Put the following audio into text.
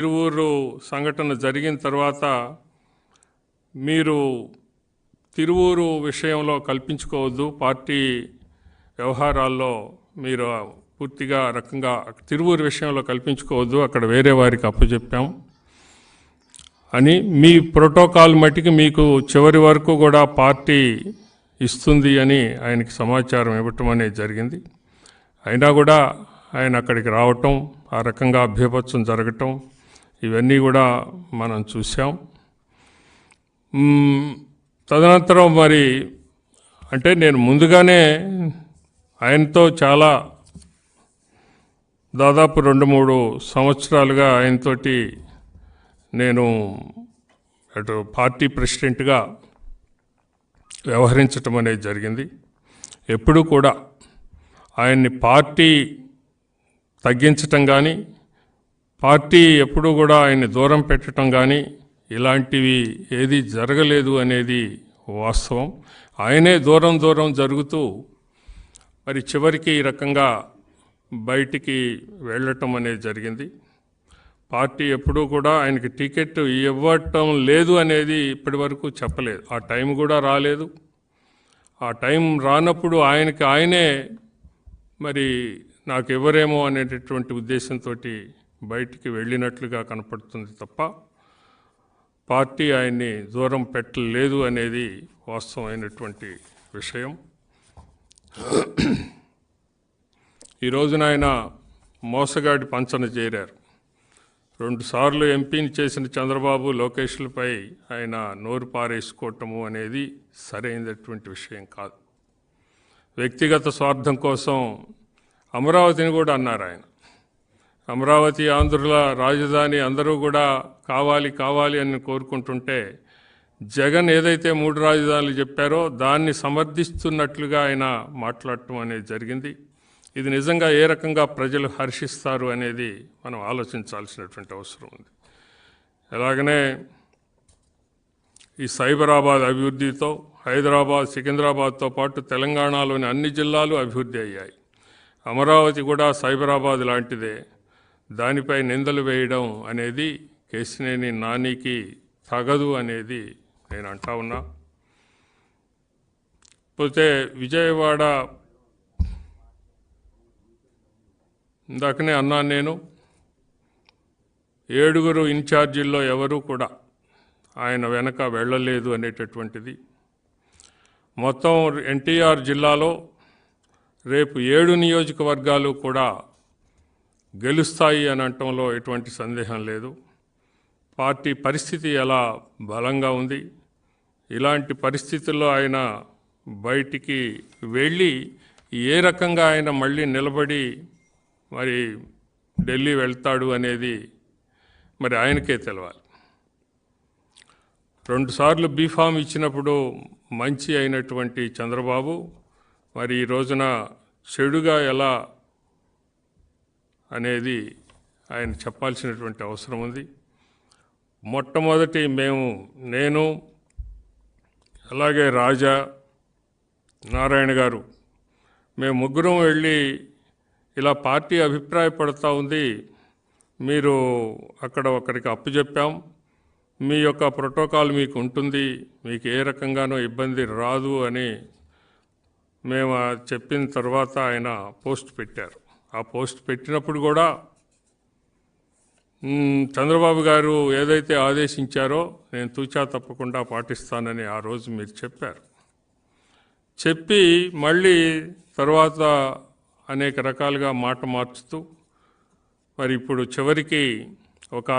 తిరువూరు సంఘటన జరిగిన తర్వాత మీరు తిరువూరు విషయంలో కల్పించుకోవద్దు, పార్టీ వ్యవహారాల్లో మీరు పూర్తిగా రకంగా తిరువూరు విషయంలో కల్పించుకోవద్దు, అక్కడ వేరే వారికి అప్పచెప్పాం అని మీ ప్రోటోకాల్ మట్టికి మీకు చివరి వరకు కూడా పార్టీ ఇస్తుంది అని ఆయనకి సమాచారం ఇవ్వటం అనేది జరిగింది. అయినా కూడా ఆయన అక్కడికి రావటం, ఆ రకంగా అభ్యపత్సం జరగటం, ఇవన్నీ కూడా మనం చూసాం. తదనంతరం మరి అంటే నేను ముందుగానే ఆయనతో చాలా దాదాపు 2-3 సంవత్సరాలుగా ఆయనతోటి నేను అటు పార్టీ ప్రెసిడెంట్గా వ్యవహరించటం అనేది జరిగింది. ఎప్పుడూ కూడా ఆయన్ని పార్టీ తగ్గించటం కానీ, పార్టీ ఎప్పుడూ కూడా ఆయన్ని దూరం పెట్టడం కానీ ఇలాంటివి ఏది జరగలేదు అనేది వాస్తవం. ఆయనే దూరం జరుగుతూ మరి చివరికి ఈ రకంగా బయటికి వెళ్ళటం అనేది జరిగింది. పార్టీ ఎప్పుడూ కూడా ఆయనకి టికెట్ ఇవ్వటం లేదు అనేది ఇప్పటి వరకు చెప్పలేదు. ఆ టైం కూడా రాలేదు. ఆ టైం రానప్పుడు ఆయనే మరి నాకు ఇవ్వరేమో అనేటటువంటి ఉద్దేశంతో బయటికి వెళ్ళినట్లుగా కనపడుతుంది తప్ప పార్టీ ఆయన్ని దూరం పెట్టలేదు అనేది వాస్తవమైనటువంటి విషయం. ఈ రోజున ఆయన మోసగాడి పంచన చేరారు. 2 సార్లు ఎంపీని చేసిన చంద్రబాబు, లోకేష్లపై ఆయన నోరు పారేసుకోవటము అనేది సరైనటువంటి విషయం కాదు. వ్యక్తిగత స్వార్థం కోసం అమరావతిని కూడా అన్నారు ఆయన. అమరావతి ఆంధ్రుల రాజధాని అందరూ కూడా కావాలి అని కోరుకుంటుంటే జగన్ ఏదైతే 3 రాజధానులు చెప్పారో దాన్ని సమర్థిస్తున్నట్లుగా ఆయన మాట్లాడటం అనేది జరిగింది. ఇది నిజంగా ఏ రకంగా ప్రజలు హర్షిస్తారు అనేది మనం ఆలోచించాల్సినటువంటి అవసరం ఉంది. అలాగనే ఈ సైబరాబాద్ అభివృద్ధితో హైదరాబాద్, సికింద్రాబాద్తో పాటు తెలంగాణలోని అన్ని జిల్లాలు అభివృద్ధి అయ్యాయి. అమరావతి కూడా సైబరాబాద్ లాంటిదే. దానిపై నిందలు వేయడం అనేది కేశినేని నానికి తగదు అనేది నేను అంటా ఉన్నా. పోతే విజయవాడ ఇందాకనే అన్నాను నేను, 7 ఇన్ఛార్జీల్లో ఎవరూ కూడా ఆయన వెనక వెళ్ళలేదు అనేటటువంటిది. మొత్తం ఎన్టీఆర్ జిల్లాలో రేపు 7 నియోజకవర్గాలు కూడా గెలుస్తాయి అని అనటంలో ఎటువంటి సందేహం లేదు. పార్టీ పరిస్థితి ఎలా బలంగా ఉంది. ఇలాంటి పరిస్థితుల్లో ఆయన బయటికి వెళ్ళి ఏ రకంగా ఆయన మళ్ళీ నిలబడి మరి ఢిల్లీ వెళ్తాడు అనేది మరి ఆయనకే తెలవాలి. 2 సార్లు బీఫామ్ ఇచ్చినప్పుడు మంచి అయినటువంటి చంద్రబాబు మరి ఈ రోజున చెడుగా ఎలా అనేది ఆయన చెప్పాల్సినటువంటి అవసరం ఉంది. మొట్టమొదటి నేను అలాగే రాజా, నారాయణ గారు, మేము ముగ్గురం వెళ్ళి ఇలా పార్టీ అభిప్రాయపడుతూ ఉంది, మీరు అక్కడ ఒకరికి అప్పచెప్పాం, మీ యొక్క ప్రోటోకాల్ మీకు ఉంటుంది, మీకు ఏ రకంగానూ ఇబ్బంది రాదు అని మేము చెప్పిన తర్వాత ఆయన పోస్ట్ పెట్టారు. ఆ పోస్ట్ పెట్టినప్పుడు కూడా చంద్రబాబు గారు ఏదైతే ఆదేశించారో నేను తూచా తప్పకుండా పాటిస్తానని ఆ రోజు మీరు చెప్పారు. చెప్పి మళ్ళీ తర్వాత అనేక రకాలుగా మాట మార్చుతూ మరి ఇప్పుడు చివరికి ఒక